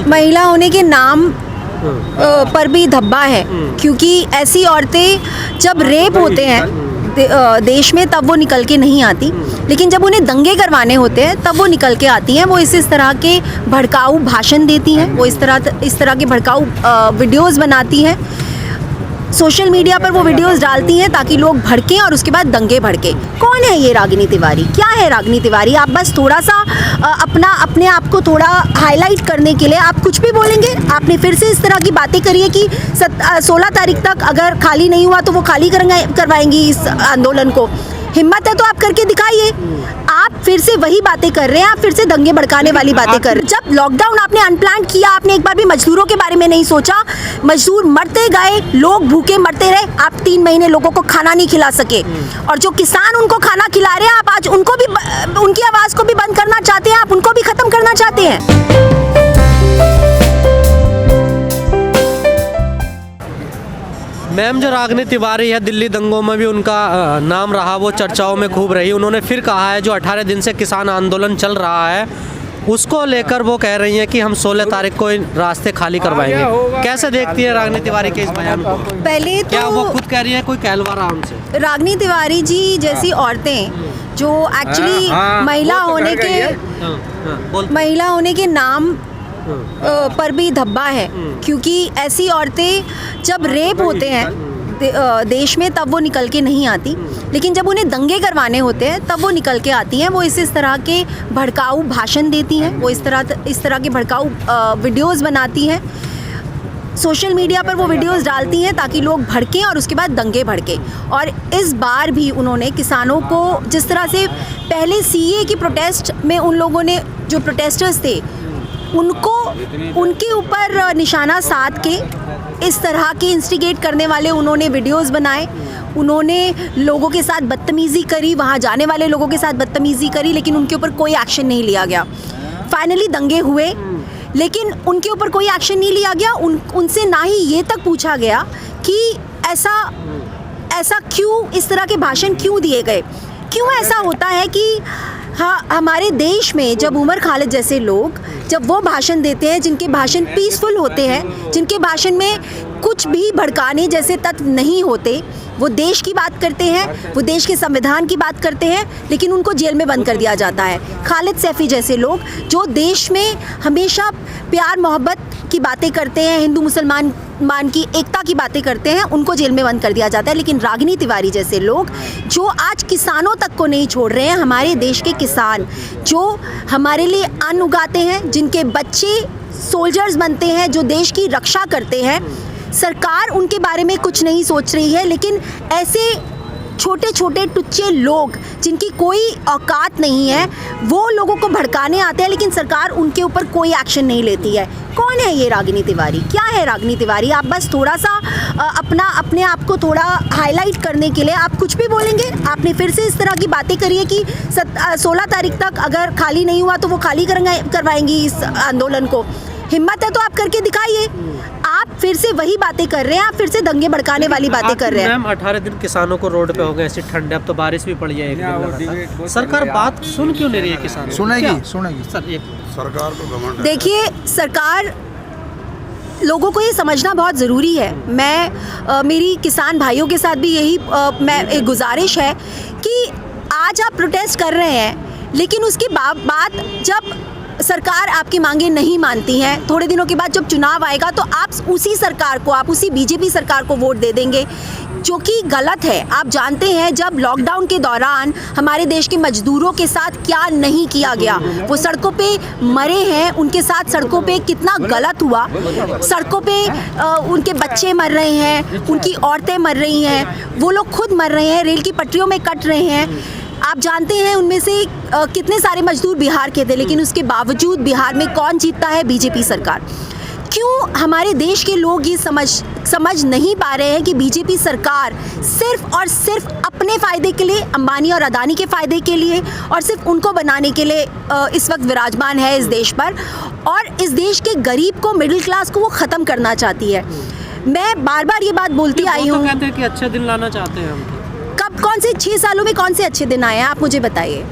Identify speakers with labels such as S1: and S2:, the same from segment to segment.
S1: महिला होने के नाम पर भी धब्बा है, क्योंकि ऐसी औरतें जब रेप होते हैं देश में तब वो निकल के नहीं आती, लेकिन जब उन्हें दंगे करवाने होते हैं तब वो निकल के आती हैं। वो इस तरह के भड़काऊ भाषण देती हैं, वो इस तरह के भड़काऊ वीडियोस बनाती हैं, सोशल मीडिया पर वो वीडियोस डालती हैं ताकि लोग भड़कें और उसके बाद दंगे भड़के। कौन है ये रागिनी तिवारी? क्या है रागिनी तिवारी? आप बस थोड़ा सा अपने आप को थोड़ा हाईलाइट करने के लिए आप कुछ भी बोलेंगे। आपने फिर से इस तरह की बातें करी है कि 16 तारीख तक अगर खाली नहीं हुआ तो वो खाली करवाएंगी इस आंदोलन को। हिम्मत है तो आप करके दिखाइए। आप फिर से वही बातें कर रहे हैं, आप फिर से दंगे भड़काने वाली बातें कर रहे हैं। जब लॉकडाउन आपने अनप्लान किया, आपने एक बार भी मजदूरों के बारे में नहीं सोचा। मजदूर मरते गए, लोग भूखे मरते रहे, आप 3 महीने लोगों को खाना नहीं खिला सके। और जो किसान उनको खाना खिला रहे हैं, आप आज उनको भी, उनकी आवाज़ को भी बंद करना चाहते हैं, आप उनको भी ख़त्म करना चाहते हैं।
S2: मैम, जो रागिनी तिवारी है, दिल्ली दंगों में भी उनका नाम रहा, वो चर्चाओं में खूब रही। उन्होंने फिर कहा है जो 18 दिन से किसान आंदोलन चल रहा है उसको लेकर वो कह रही हैं कि हम 16 तारीख को रास्ते खाली करवाएंगे। कैसे देखती है रागिनी तिवारी के इस बयान को?
S1: पहले तो
S2: क्या वो खुद कह रही है, कोई कहलवा रहा उनसे?
S1: रागिनी तिवारी जी जैसी औरतें जो एक्चुअली महिला होने के नाम पर भी धब्बा है, क्योंकि ऐसी औरतें जब रेप होते हैं देश में तब वो निकल के नहीं आती, लेकिन जब उन्हें दंगे करवाने होते हैं तब वो निकल के आती हैं। वो इस तरह के भड़काऊ भाषण देती हैं, वो इस तरह के भड़काऊ वीडियोस बनाती हैं, सोशल मीडिया पर वो वीडियोस डालती हैं ताकि लोग भड़कें और उसके बाद दंगे भड़के। और इस बार भी उन्होंने किसानों को, जिस तरह से पहले सीए की प्रोटेस्ट में उन लोगों ने, जो प्रोटेस्टर्स थे, उनको उनके ऊपर निशाना साध के इस तरह के इंस्टिगेट करने वाले उन्होंने वीडियोस बनाए, उन्होंने लोगों के साथ बदतमीज़ी करी, वहाँ जाने वाले लोगों के साथ बदतमीज़ी करी, लेकिन उनके ऊपर कोई एक्शन नहीं लिया गया। फाइनली दंगे हुए, लेकिन उनके ऊपर कोई एक्शन नहीं लिया गया। उनसे ना ही ये तक पूछा गया कि ऐसा क्यों, इस तरह के भाषण क्यों दिए गए। क्यों ऐसा होता है कि हाँ, हमारे देश में जब उमर खालिद जैसे लोग जब वो भाषण देते हैं, जिनके भाषण पीसफुल होते हैं, जिनके भाषण में कुछ भी भड़काने जैसे तत्व नहीं होते, वो देश की बात करते हैं, वो देश के संविधान की बात करते हैं, लेकिन उनको जेल में बंद कर दिया जाता है। खालिद सैफी जैसे लोग जो देश में हमेशा प्यार मोहब्बत की बातें करते हैं, हिंदू मुसलमान की एकता की बातें करते हैं, उनको जेल में बंद कर दिया जाता है। लेकिन रागिनी तिवारी जैसे लोग जो आज किसानों तक को नहीं छोड़ रहे हैं, हमारे देश के किसान जो हमारे लिए अन्न उगाते हैं, जिनके बच्चे सोल्जर्स बनते हैं, जो देश की रक्षा करते हैं, सरकार उनके बारे में कुछ नहीं सोच रही है। लेकिन ऐसे छोटे छोटे टुच्चे लोग जिनकी कोई औकात नहीं है, वो लोगों को भड़काने आते हैं, लेकिन सरकार उनके ऊपर कोई एक्शन नहीं लेती है। कौन है ये रागिनी तिवारी? क्या है रागिनी तिवारी? आप बस थोड़ा सा अपने आप को थोड़ा हाईलाइट करने के लिए आप कुछ भी बोलेंगे। आपने फिर से इस तरह की बातें करी है कि 16 तारीख तक अगर खाली नहीं हुआ तो वो खाली करवाएंगी इस आंदोलन को। हिम्मत है तो आप करके दिखाइए। आप फिर से वही बातें कर रहे हैं, आप फिर से दंगे भड़काने वाली बातें कर रहे हैं।
S2: मैम, 18 दिन किसानों को रोड पे हो गए, ऐसी ठंड, अब तो बारिश भी पड़ी है एक दिन। सरकार बात सुन क्यों नहीं रही है किसानों? सुनेगी सर।
S3: सरकार को घमंड है।
S1: देखिए, सरकार, लोगों को ये समझना बहुत ज़रूरी है। मेरी किसान भाइयों के साथ भी यही एक गुजारिश है कि आज आप प्रोटेस्ट कर रहे हैं, लेकिन उसके बाद जब सरकार आपकी मांगे नहीं मानती हैं, थोड़े दिनों के बाद जब चुनाव आएगा तो आप उसी सरकार को, आप उसी बीजेपी सरकार को वोट दे देंगे, जो कि गलत है। आप जानते हैं जब लॉकडाउन के दौरान हमारे देश के मजदूरों के साथ क्या नहीं किया गया। वो सड़कों पे मरे हैं, उनके साथ सड़कों पे कितना गलत हुआ। सड़कों पे उनके बच्चे मर रहे हैं, उनकी औरतें मर रही हैं, वो लोग खुद मर रहे हैं, रेल की पटरियों में कट रहे हैं। आप जानते हैं उनमें से कितने सारे मजदूर बिहार के थे, लेकिन उसके बावजूद बिहार में कौन जीतता है? बीजेपी सरकार। क्यों हमारे देश के लोग ये समझ नहीं पा रहे हैं कि बीजेपी सरकार सिर्फ और सिर्फ अपने फ़ायदे के लिए, अंबानी और अदानी के फ़ायदे के लिए और सिर्फ उनको बनाने के लिए इस वक्त विराजमान है इस देश पर, और इस देश के गरीब को, मिडिल क्लास को वो ख़त्म करना चाहती है। मैं बार बार ये बात बोलती आई हूँ।
S2: कहते हैं कि अच्छे दिन लाना चाहते हैं हम।
S1: कब, कौन से 6 सालों में कौन से अच्छे दिन आए हैं? आप मुझे बताइए।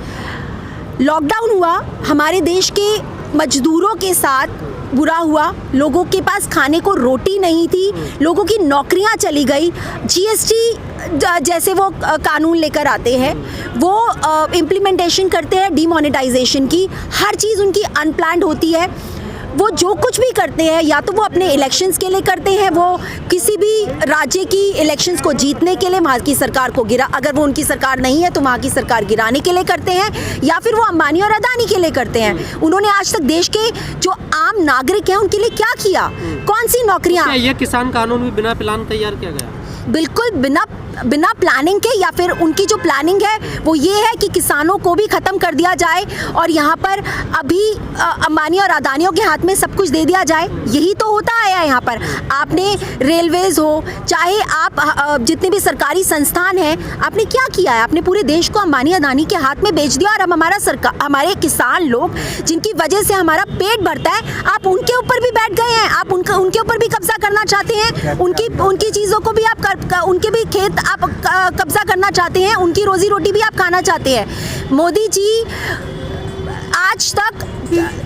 S1: लॉकडाउन हुआ, हमारे देश के मजदूरों के साथ बुरा हुआ, लोगों के पास खाने को रोटी नहीं थी, लोगों की नौकरियां चली गई। जीएसटी जैसे वो कानून लेकर आते हैं, वो इम्प्लीमेंटेशन करते हैं डीमोनेटाइजेशन की, हर चीज़ उनकी अनप्लान्ड होती है। वो जो कुछ भी करते हैं या तो वो अपने इलेक्शंस के लिए करते हैं, वो किसी भी राज्य की इलेक्शंस को जीतने के लिए वहाँ की सरकार को अगर वो उनकी सरकार नहीं है तो वहाँ की सरकार गिराने के लिए करते हैं, या फिर वो अंबानी और अदानी के लिए करते हैं। उन्होंने आज तक देश के जो आम नागरिक हैं उनके लिए क्या किया, कौन सी नौकरियाँ?
S2: ये किसान कानून भी बिना प्लान तैयार किया गया?
S1: बिल्कुल बिना प्लानिंग के, या फिर उनकी जो प्लानिंग है वो ये है कि किसानों को भी ख़त्म कर दिया जाए और यहाँ पर अभी अंबानी और अदानियों के हाथ में सब कुछ दे दिया जाए। यही तो होता आया यहाँ पर। आपने रेलवेज़ हो, चाहे आप जितने भी सरकारी संस्थान हैं, आपने क्या किया है? आपने पूरे देश को अंबानी अदानी के हाथ में बेच दिया। और अब हमारे किसान लोग जिनकी वजह से हमारा पेट भरता है, आप उनके ऊपर भी बैठ गए हैं, आप उनके ऊपर भी कब्जा करना चाहते हैं, उनकी चीज़ों को भी आप उनके भी खेत आप कब्जा करना चाहते हैं, उनकी रोजी रोटी भी आप खाना चाहते हैं। मोदी जी आज तक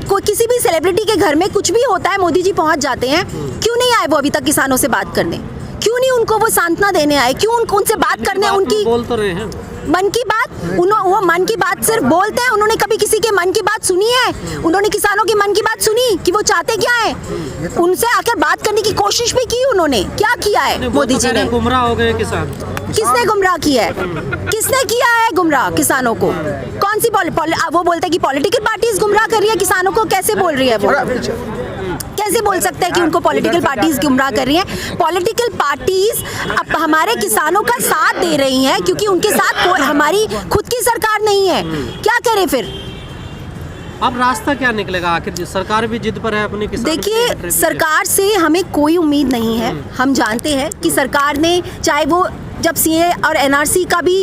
S1: कोई किसी भी सेलिब्रिटी के घर में कुछ भी होता है, मोदी जी पहुंच जाते हैं। क्यों नहीं आए वो अभी तक किसानों से बात करने? क्यों नहीं उनको वो सांत्वना देने आए? क्यों उनसे बात करने? उनकी
S2: बोल तो रहे हैं
S1: मन की बात, वो मन की बात सिर्फ बोलते हैं। उन्होंने कभी किसी के मन की बात सुनी है? उन्होंने किसानों की मन की बात सुनी कि वो चाहते क्या है? उनसे आकर बात करने की कोशिश भी की उन्होंने? क्या किया है मोदी जी ने?
S2: गुमराह हो गए किसान।
S1: किसने गुमराह किया है? किसने किया है गुमराह किसानों को? कौन सी वो बोलते हैं कि पॉलिटिकल पार्टीज गुमराह कर रही है किसानों को? कैसे बोल रही है वो? कैसे बोल सकते हैं कि उनको पॉलिटिकल पार्टीज गुमराह कर रही हैं? पॉलिटिकल पार्टीज अब हमारे किसानों का साथ दे रही हैं क्योंकि उनके साथ हमारी खुद की सरकार नहीं है। क्या करें फिर?
S2: अब रास्ता क्या निकलेगा? आखिर सरकार भी जिद पर है अपनी किसान।
S1: देखिए, सरकार से हमें कोई उम्मीद नहीं है। हम जानते हैं कि सरकार ने, चाहे वो जब सीए और एनआरसी का भी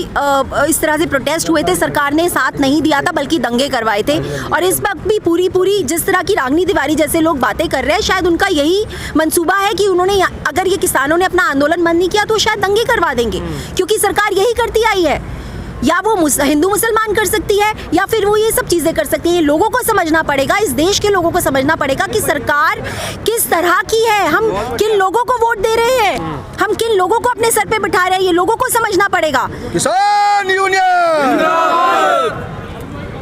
S1: इस तरह से प्रोटेस्ट हुए थे, सरकार ने साथ नहीं दिया था बल्कि दंगे करवाए थे। और इस वक्त भी पूरी जिस तरह की रागनी तिवारी जैसे लोग बातें कर रहे हैं, शायद उनका यही मंसूबा है कि उन्होंने अगर ये किसानों ने अपना आंदोलन बंद नहीं किया तो शायद दंगे करवा देंगे, क्योंकि सरकार यही करती आई है। या वो हिंदू मुसलमान कर सकती है या फिर वो ये सब चीज़ें कर सकती हैं। लोगों को समझना पड़ेगा, इस देश के लोगों को समझना पड़ेगा कि सरकार किस तरह की है, हम किन लोगों को वोट दे रहे हैं, हम किन लोगों को अपने सर पे बिठा रहे हैं, ये लोगों को समझना पड़ेगा।
S3: किसान यूनियन।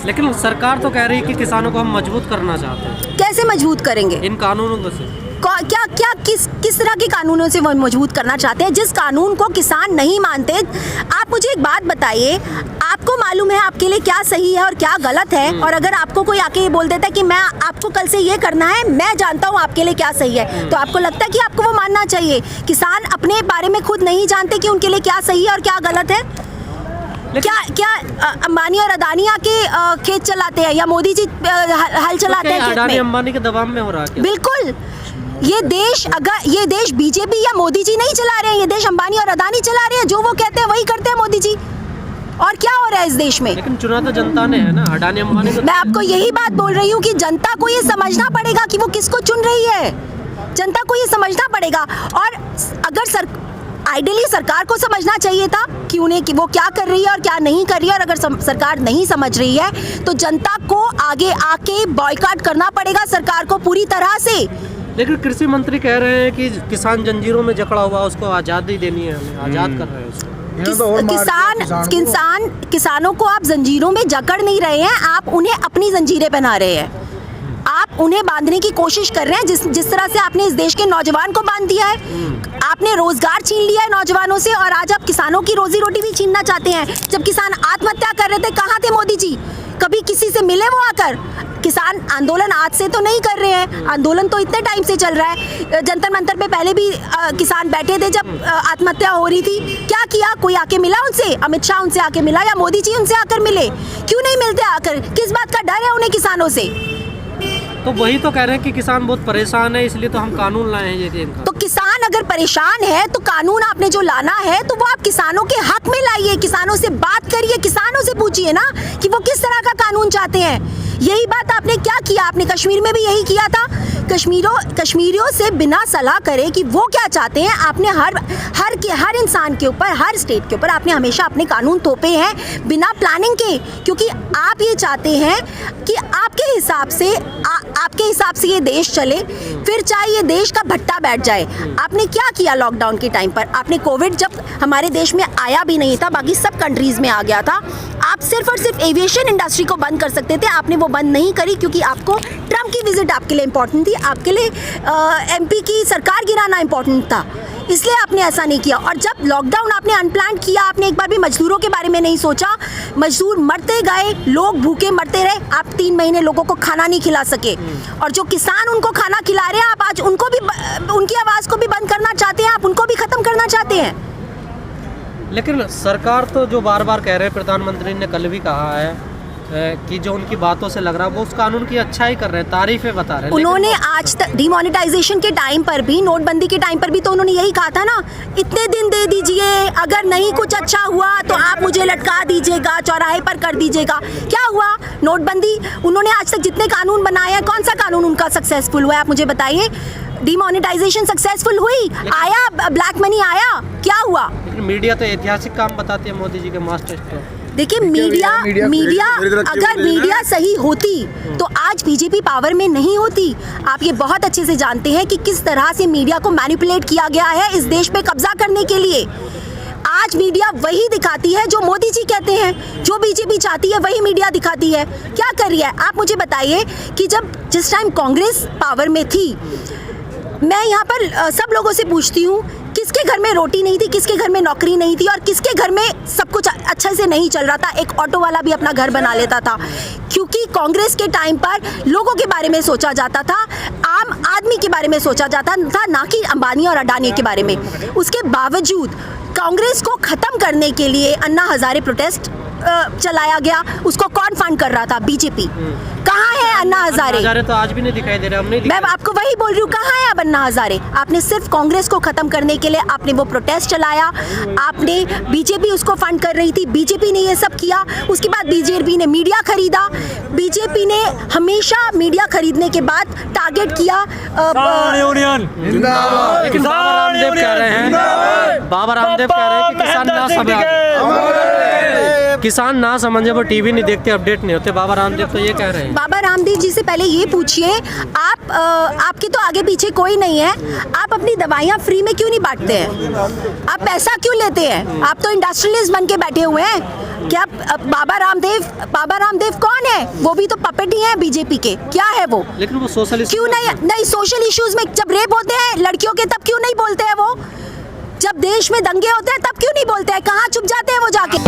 S2: लेकिन सरकार तो कह रही है कि किसानों को हम मजबूत करना चाहते हैं।
S1: कैसे मजबूत करेंगे?
S2: इन कानूनों से।
S1: क्या किस तरह के कानूनों से वो मजबूत करना चाहते हैं जिस कानून को किसान नहीं मानते? आप मुझे एक बात बताइए, आपको मालूम है आपके लिए क्या सही है और क्या गलत है? और अगर आपको कोई आके ये बोल देता है कि मैं आपको कल से ये करना है, मैं जानता हूँ आपके लिए क्या सही है, तो आपको लगता है कि आपको वो मानना चाहिए? किसान अपने बारे में खुद नहीं जानते कि उनके लिए क्या सही है और क्या गलत है। क्या अंबानी और अदानी आके खेत चलाते हैं या मोदी जी हल चलाते हैं खेत में?
S2: अडानी अंबानी के दबाव में हो रहा है।
S1: बिल्कुल। ये देश बीजेपी या मोदी जी नहीं चला रहे हैं, ये देश अंबानी और अदानी चला रहे हैं। जो वो कहते हैं वही करते हैं मोदी जी। और क्या हो रहा है इस देश में?
S2: लेकिन चुना तो जनता ने है ना, अडानी अंबानी को।
S1: मैं आपको यही बात बोल रही हूँ कि जनता को ये समझना पड़ेगा कि वो किसको चुन रही है। जनता को ये समझना पड़ेगा। और अगर आइडियली सरकार को समझना चाहिए था कि वो क्या कर रही है और क्या नहीं कर रही है। और अगर सरकार नहीं समझ रही है तो जनता को आगे आके बॉयकॉट करना पड़ेगा सरकार को पूरी तरह से।
S2: लेकिन कृषि मंत्री कह रहे हैं कि किसान जंजीरों में जकड़ा हुआ, उसको आज़ादी देनी है, हमें आज़ाद कर रहे हैं उसको।
S1: किसानों को आप जंजीरों में जकड़ नहीं रहे हैं, आप उन्हें अपनी जंजीरें पहना रहे हैं। आप उन्हें बांधने की कोशिश कर रहे हैं जिस तरह से आपने इस देश के नौजवान को बांध दिया है। आपने रोजगार छीन लिया है नौजवानों से और आज आप किसानों की रोजी रोटी भी छीनना चाहते हैं। जब किसान आत्महत्या कर रहे थे, कहाँ थे मोदी जी? कभी किसी से मिले वो आकर? किसान आंदोलन आज से तो नहीं कर रहे हैं, आंदोलन तो इतने टाइम से चल रहा है। जंतर मंतर पे पहले भी किसान बैठे थे जब आत्महत्या हो रही थी। क्या किया? कोई आके मिला उनसे? अमित शाह उनसे आके मिला या मोदी जी उनसे आकर मिले? क्यों नहीं मिलते आकर? किस बात का डर है उन्हें किसानों से?
S2: तो वही तो कह रहे हैं कि किसान बहुत परेशान है, इसलिए तो हम कानून लाए हैं ये।
S1: तो किसान अगर परेशान है तो कानून आपने जो लाना है तो वो आप किसानों के हक में लाइए, किसानों से बात करिए, किसानों से पूछिए ना कि वो किस तरह का कानून चाहते हैं। यही बात आपने क्या किया, आपने कश्मीर में भी यही किया था। कश्मीरियों से बिना सलाह करे कि वो क्या चाहते हैं, आपने हर इंसान के ऊपर, हर स्टेट के ऊपर आपने हमेशा अपने कानून थोपे हैं बिना प्लानिंग के, क्योंकि आप ये चाहते हैं कि आपके हिसाब से ये देश चले, फिर चाहे ये देश का भट्टा बैठ जाए। आपने क्या किया लॉकडाउन के टाइम पर? आपने कोविड जब हमारे देश में आया भी नहीं था, बाकी सब कंट्रीज में आ गया था, आप सिर्फ और सिर्फ एविएशन इंडस्ट्री को बंद कर सकते थे, आपने वो बंद नहीं करी, क्योंकि आपको ट्रम्प की विजिट आपके लिए इंपॉर्टेंट थी, आपके लिए एमपी की सरकार गिराना इंपॉर्टेंट था, इसलिए आपने ऐसा नहीं किया। और जब लॉकडाउन आपने अनप्लान किया, आपने एक बार भी मजदूरों के बारे में नहीं सोचा, मजदूर मरते गए, लोग भूखे मरते रहे, आप 3 महीने लोगों को खाना नहीं खिला सके, और जो किसान उनको खाना खिला रहे हैं, आप आज उनको भी, उनकी आवाज़ को भी बंद करना चाहते हैं, आप उनको भी ख़त्म करना चाहते हैं।
S2: लेकिन सरकार तो जो बार बार कह रहे हैं, प्रधानमंत्री ने कल भी कहा है कि जो उनकी बातों से लग रहा है वो उस कानून की अच्छाई कर रहे हैं, तारीफें बता रहे हैं।
S1: उन्होंने आज तक डिमोनेटाइजेशन के टाइम पर भी, नोटबंदी के टाइम पर भी तो उन्होंने यही कहा था ना, इतने दिन दे दीजिए, अगर नहीं कुछ अच्छा हुआ तो आप मुझे लटका दीजिएगा, चौराहे पर कर दीजिएगा। क्या हुआ? नोटबंदी, उन्होंने आज तक जितने कानून बनाए हैं, कौन सा कानून उनका सक्सेसफुल हुआ है, आप मुझे बताइए। डिमोनेटाइजेशन सक्सेसफुल हुई, आया ब्लैक मनी आया, क्या हुआ?
S2: लेकिन मीडिया तो ऐतिहासिक काम बताती है मोदी जी के मास्टर स्ट्रोक।
S1: देखिए, मीडिया अगर मीडिया सही होती तो आज बीजेपी पावर में नहीं होती। आप ये बहुत अच्छे से जानते हैं कि किस तरह से मीडिया को मैनिपुलेट किया गया है इस देश पे कब्जा करने के लिए। आज मीडिया वही दिखाती है जो मोदी जी कहते हैं, जो बीजेपी चाहती है वही मीडिया दिखाती है। क्या कर रही है? आप मुझे बताइए कि जिस टाइम कांग्रेस पावर में थी, मैं यहाँ पर सब लोगों से पूछती हूँ, किसके घर में रोटी नहीं थी, किसके घर में नौकरी नहीं थी, और किसके घर में सब कुछ अच्छे से नहीं चल रहा था? एक ऑटो वाला भी अपना घर बना लेता था, क्योंकि कांग्रेस के टाइम पर लोगों के बारे में सोचा जाता था, आम आदमी के बारे में सोचा जाता था, ना कि अंबानी और अडानी के बारे में। उसके बावजूद कांग्रेस को ख़त्म करने के लिए अन्ना हजारे प्रोटेस्ट चलाया गया। उसको कौन फंड कर रहा था? बीजेपी। कहाँ है अन्ना हजारे?
S2: तो आज भी नहीं दिखाई दे रहा, हमने
S1: मैं आपको वही बोल रही हूँ, कहाँ है अब अन्ना हजारे? आपने सिर्फ कांग्रेस को खत्म करने के लिए आपने वो प्रोटेस्ट चलाया, आपने, बीजेपी उसको फंड कर रही थी, बीजेपी ने ये सब किया। उसके बाद बीजेपी ने मीडिया खरीदा, बीजेपी ने हमेशा मीडिया खरीदने के बाद टारगेट किया
S3: यूनियन
S2: जिंदाबाद। लेकिन बाबा रामदेव कह रहे हैं कि किसान ना समझे वो टीवी नहीं देखते, अपडेट नहीं होते। बाबा रामदेव तो ये कह रहे हैं।
S1: बाबा रामदेव जी से पहले ये पूछिए, आपके तो आगे पीछे कोई नहीं है, आप अपनी दवाइयाँ फ्री में क्यों नहीं बांटते हैं? आप पैसा क्यों लेते हैं? आप तो इंडस्ट्रियलिस्ट बन के बैठे हुए हैं। क्या बाबा रामदेव कौन है? वो भी तो पपेट ही है बीजेपी के। क्या है वो?
S2: लेकिन वो सोशलिस्ट
S1: क्यों नहीं सोशल इश्यूज में जब रेप होते हैं लड़कियों के, तब क्यों नहीं बोलते हैं वो? जब देश में दंगे होते हैं तब क्यों नहीं बोलते हैं? कहाँ छुप जाते हैं वो जाके?